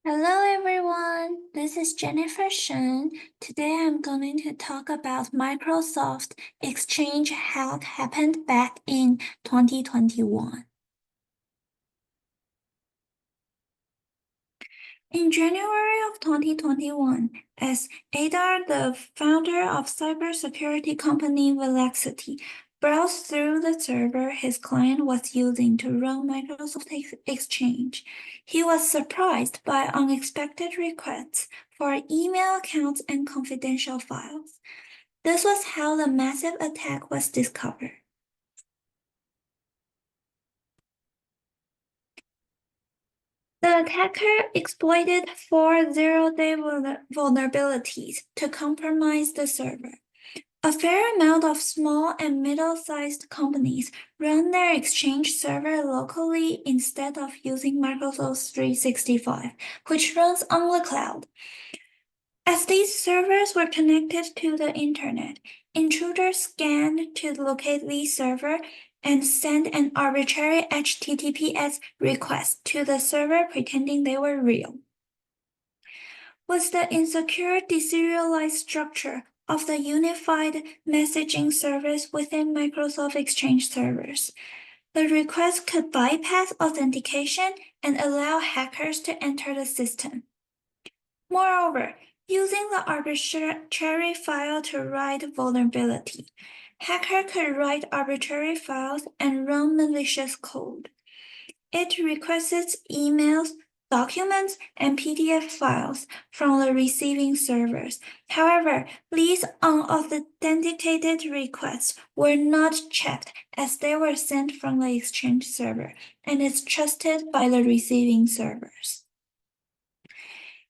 Hello everyone, this is Jennifer Shen. Today I'm going to talk about Microsoft Exchange hack happened back in 2021. In January of 2021, as Adar, the founder of cybersecurity company Velexity, browsed through the server his client was using to run Microsoft Exchange, he was surprised by unexpected requests for email accounts and confidential files. This was how the massive attack was discovered. The attacker exploited four zero-day vulnerabilities to compromise the server. A fair amount of small and middle-sized companies run their Exchange server locally instead of using Microsoft 365, which runs on the cloud. As these servers were connected to the internet, intruders scanned to locate the server and sent an arbitrary HTTPS request to the server pretending they were real. With the insecure deserialized structure of the unified messaging service within Microsoft Exchange servers, the request could bypass authentication and allow hackers to enter the system. Moreover, using the arbitrary file to write vulnerability, hacker could write arbitrary files and run malicious code. It requests emails, documents, and PDF files from the receiving servers. However, these unauthenticated requests were not checked as they were sent from the Exchange server and is trusted by the receiving servers.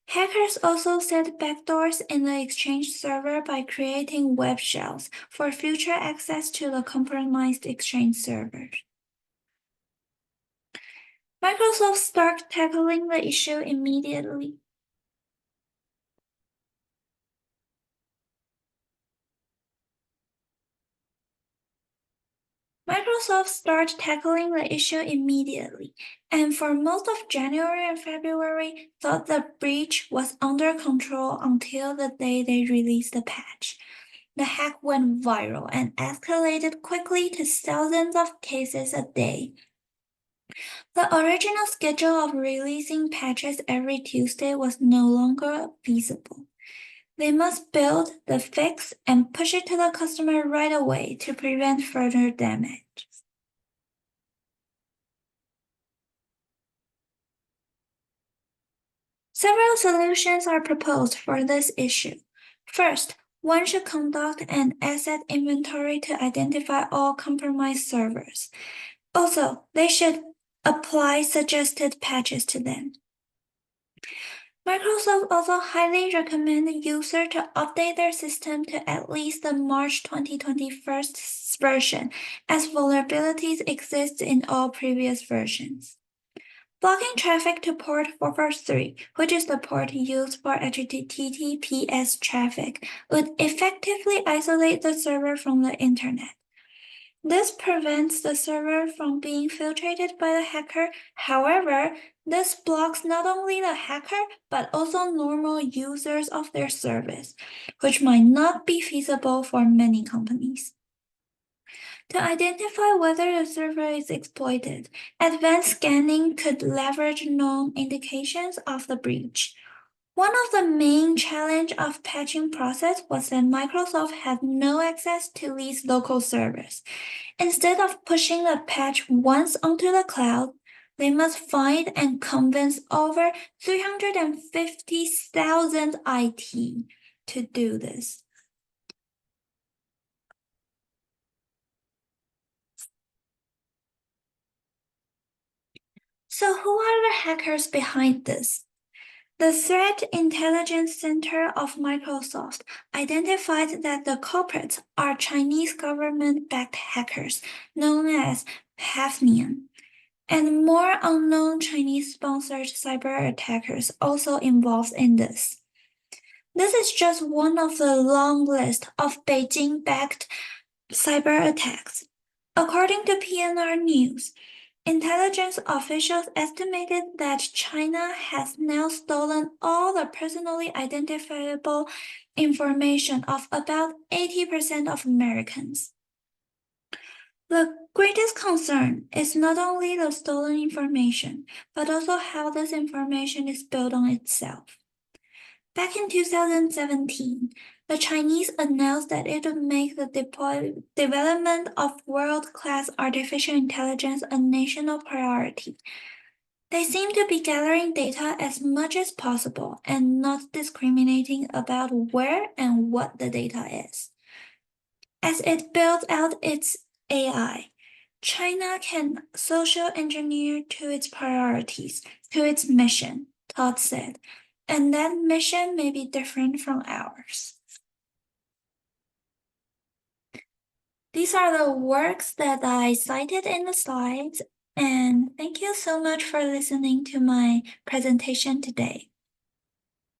Hackers also set backdoors in the Exchange server by creating web shells for future access to the compromised Exchange servers. Microsoft started tackling the issue immediately. Microsoft started tackling the issue immediately, and for most of January and February, thought the breach was under control until the day they released the patch. The hack went viral and escalated quickly to thousands of cases a day. The original schedule of releasing patches every Tuesday was no longer feasible. They must build the fix and push it to the customer right away to prevent further damage. Several solutions are proposed for this issue. First, one should conduct an asset inventory to identify all compromised servers. Also, they should apply suggested patches to them. Microsoft also highly recommends users to update their system to at least the March 2021 version, as vulnerabilities exist in all previous versions. Blocking traffic to port 443, which is the port used for HTTPS traffic, would effectively isolate the server from the internet. This prevents the server from being filtrated by the hacker. However, this blocks not only the hacker, but also normal users of their service, which might not be feasible for many companies. To identify whether the server is exploited, advanced scanning could leverage known indications of the breach. One of the main challenges of patching process was that Microsoft had no access to these local servers. Instead of pushing the patch once onto the cloud, they must find and convince over 350,000 IT to do this. So who are the hackers behind this? The Threat Intelligence Center of Microsoft identified that the culprits are Chinese government-backed hackers known as Hafnium, and more unknown Chinese-sponsored cyber attackers also involved in this. This is just one of the long list of Beijing-backed cyber attacks. According to PNR News, Intelligence officials estimated that China has now stolen all the personally identifiable information of about 80% of Americans. The greatest concern is not only the stolen information, but also how this information is built on itself. Back in 2017, the Chinese announced that it would make the development of world-class artificial intelligence a national priority. They seem to be gathering data as much as possible and not discriminating about where and what the data is. As it builds out its AI, China can social engineer to its priorities, to its mission, Todd said, and that mission may be different from ours. These are the works that I cited in the slides, and thank you so much for listening to my presentation today.